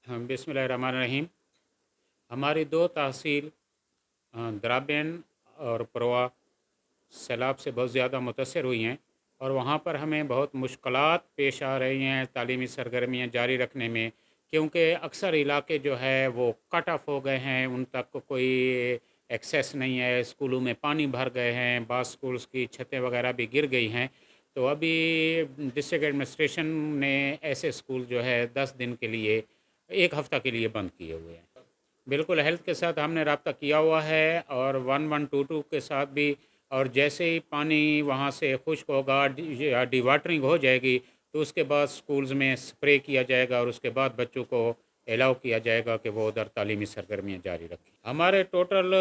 बिस्मिल्लाहिर्रहमानिर्रहीम। हमारी दो तहसील द्राबियन और परवा सैलाब से बहुत ज़्यादा मुतासर हुई हैं और वहाँ पर हमें बहुत मुश्किलात पेश आ रही हैं तालीमी सरगर्मियाँ जारी रखने में, क्योंकि अक्सर इलाके जो है वो कट ऑफ हो गए हैं, उन तक कोई एक्सेस नहीं है, स्कूलों में पानी भर गए हैं, बाज़ स्कूल्स की छतें वगैरह भी गिर गई हैं। तो अभी डिस्ट्रिक्ट एडमिनिस्ट्रेशन ने ऐसे स्कूल जो है 10 दिन के लिए, एक हफ़्ता के लिए बंद किए हुए हैं। बिल्कुल हेल्थ के साथ हमने रब्ता किया हुआ है और 1122 के साथ भी। और जैसे ही पानी वहाँ से खुश्क होगा या डिवाटरिंग हो जाएगी तो उसके बाद स्कूल्स में स्प्रे किया जाएगा और उसके बाद बच्चों को अलाउ किया जाएगा कि वो उधर तालीमी सरगर्मियाँ जारी रखें। हमारे टोटल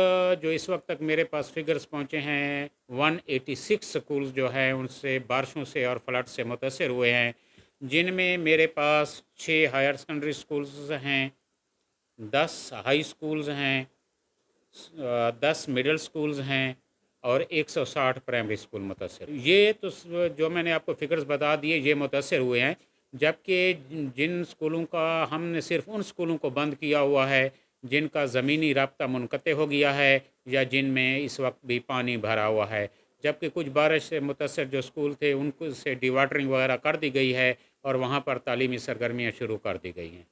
जो इस वक्त तक मेरे पास फिगर्स पहुँचे हैं 186 स्कूल्स जो हैं उनसे बारिशों से और फ्लड से मुतासर हुए हैं, जिनमें मेरे पास 6 हायर सेकेंडरी स्कूल्स हैं, 10 हाई स्कूल्स हैं, 10 मिडिल स्कूल्स हैं और 160 प्राइमरी स्कूल मुतासर। ये तो जो मैंने आपको फिगर्स बता दिए ये मुतासर हुए हैं, जबकि जिन स्कूलों का हमने सिर्फ उन स्कूलों को बंद किया हुआ है जिनका ज़मीनी राब्ता मुनक़ते हो गया है या जिनमें इस वक्त भी पानी भरा हुआ है, जबकि कुछ बारिश से मुतासर जो स्कूल थे उनको से डिवाटरिंग वगैरह कर दी गई है और वहाँ पर तालीमी सरगर्मियाँ शुरू कर दी गई हैं।